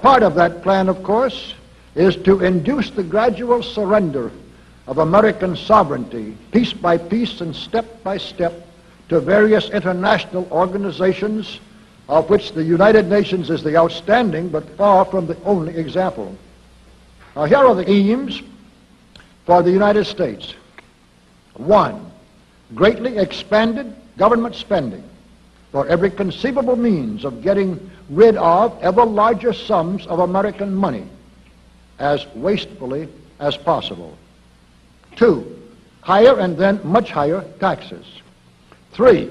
part of that plan, of course, is to induce the gradual surrender of American sovereignty, piece by piece and step by step, to various international organizations, of which the United Nations is the outstanding but far from the only example. Now, here are the aims for the United States. 1, greatly expanded government spending for every conceivable means of getting rid of ever larger sums of American money as wastefully as possible. 2, higher and then much higher taxes. 3,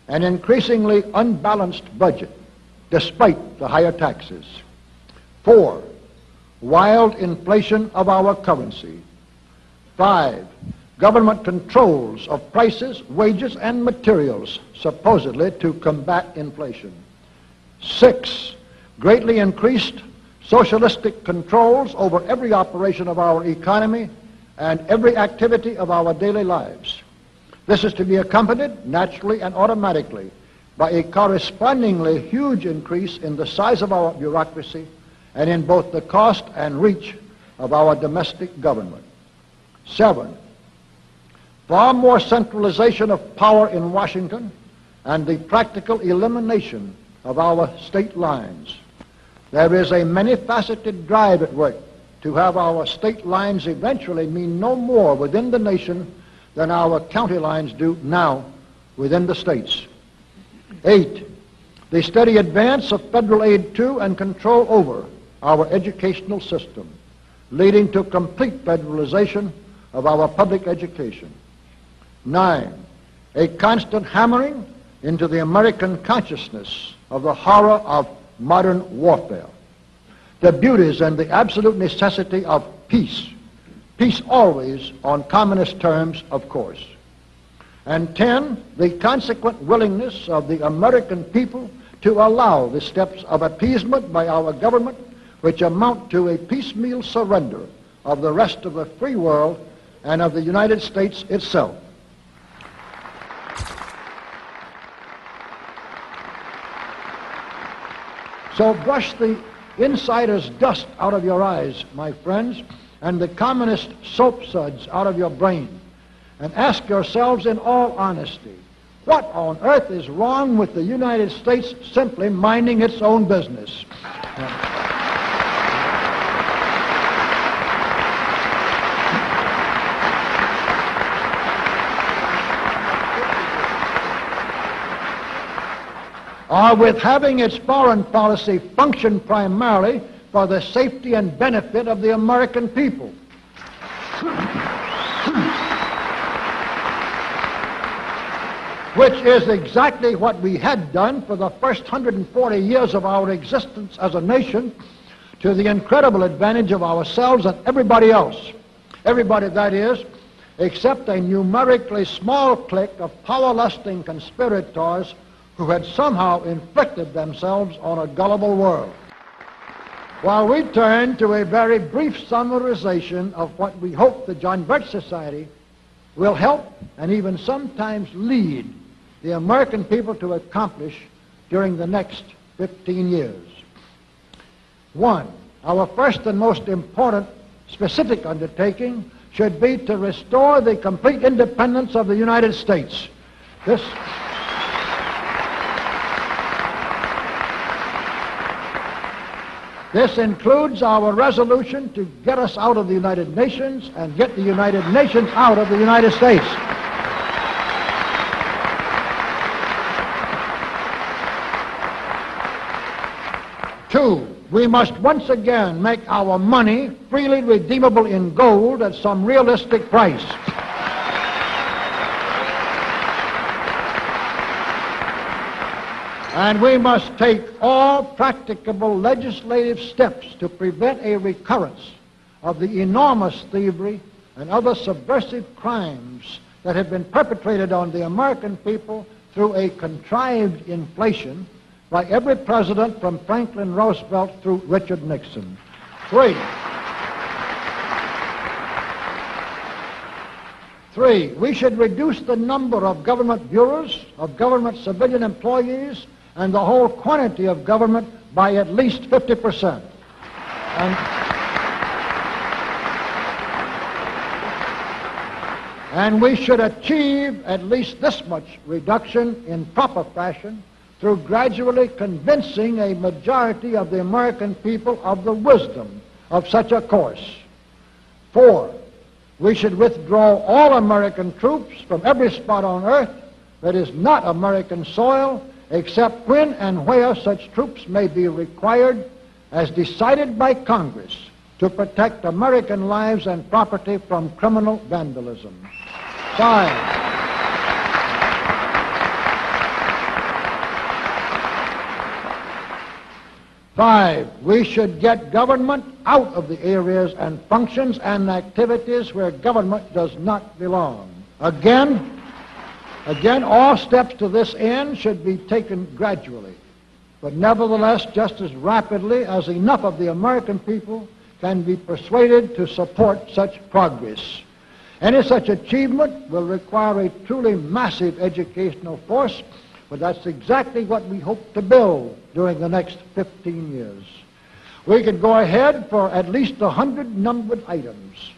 an increasingly unbalanced budget despite the higher taxes. 4, wild inflation of our currency. 5, government controls of prices, wages, and materials, supposedly to combat inflation. 6, greatly increased socialistic controls over every operation of our economy and every activity of our daily lives. This is to be accompanied, naturally and automatically, by a correspondingly huge increase in the size of our bureaucracy and in both the cost and reach of our domestic government. 7, far more centralization of power in Washington and the practical elimination of our state lines. There is a many-faceted drive at work to have our state lines eventually mean no more within the nation than our county lines do now within the states. 8, the steady advance of federal aid to and control over our educational system, leading to complete federalization of our public education. 9, a constant hammering into the American consciousness of the horror of modern warfare, the beauties and the absolute necessity of peace. Peace always on communist terms, of course. And 10, the consequent willingness of the American people to allow the steps of appeasement by our government which amount to a piecemeal surrender of the rest of the free world and of the United States itself. So brush the insider's dust out of your eyes, my friends, and the communist soap suds out of your brain, and ask yourselves in all honesty, what on earth is wrong with the United States simply minding its own business? Or with having its foreign policy function primarily for the safety and benefit of the American people. Which is exactly what we had done for the first 140 years of our existence as a nation, to the incredible advantage of ourselves and everybody else. Everybody, that is, except a numerically small clique of power-lusting conspirators who had somehow inflicted themselves on a gullible world. While we turn to a very brief summarization of what we hope the John Birch Society will help and even sometimes lead the American people to accomplish during the next 15 years. 1, our first and most important specific undertaking should be to restore the complete independence of the United States. This includes our resolution to get us out of the United Nations and get the United Nations out of the United States. 2, we must once again make our money freely redeemable in gold at some realistic price. And we must take all practicable legislative steps to prevent a recurrence of the enormous thievery and other subversive crimes that have been perpetrated on the American people through a contrived inflation by every president from Franklin Roosevelt through Richard Nixon. 3, we should reduce the number of government bureaus, of government civilian employees, and the whole quantity of government by at least 50%. And we should achieve at least this much reduction in proper fashion through gradually convincing a majority of the American people of the wisdom of such a course. 4, we should withdraw all American troops from every spot on earth that is not American soil, except when and where such troops may be required as decided by Congress to protect American lives and property from criminal vandalism. 5, we should get government out of the areas and functions and activities where government does not belong. Again, all steps to this end should be taken gradually, but nevertheless just as rapidly as enough of the American people can be persuaded to support such progress. Any such achievement will require a truly massive educational force, but that's exactly what we hope to build during the next 15 years. We could go ahead for at least 100 numbered items,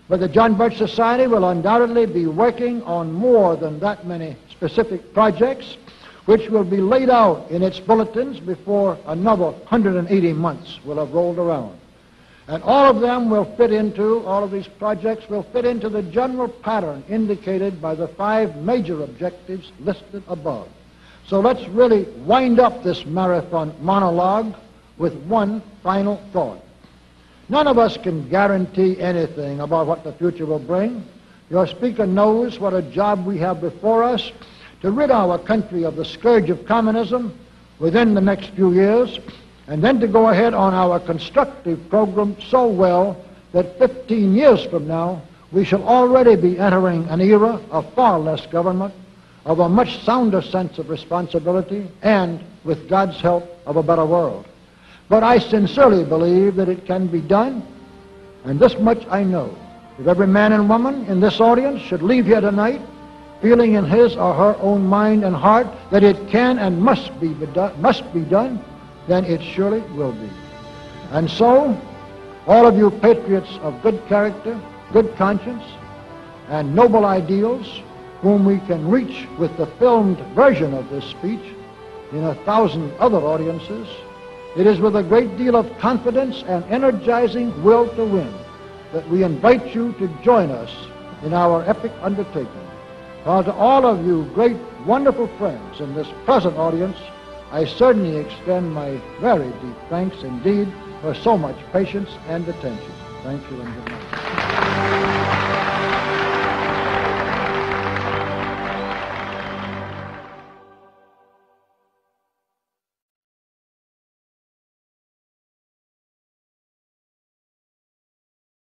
but the John Birch Society will undoubtedly be working on more than that many specific projects, which will be laid out in its bulletins before another 180 months will have rolled around. And all of these projects will fit into the general pattern indicated by the 5 major objectives listed above. So let's really wind up this marathon monologue with one final thought. None of us can guarantee anything about what the future will bring. Your speaker knows what a job we have before us to rid our country of the scourge of communism within the next few years, and then to go ahead on our constructive program so well that 15 years from now we shall already be entering an era of far less government, of a much sounder sense of responsibility, and, with God's help, of a better world. But I sincerely believe that it can be done, and this much I know. If every man and woman in this audience should leave here tonight feeling in his or her own mind and heart that it can and must be done, then it surely will be. And so, all of you patriots of good character, good conscience, and noble ideals, whom we can reach with the filmed version of this speech in 1,000 other audiences, it is with a great deal of confidence and energizing will to win that we invite you to join us in our epic undertaking. While to all of you great, wonderful friends in this present audience, I certainly extend my very deep thanks indeed for so much patience and attention. Thank you and good night.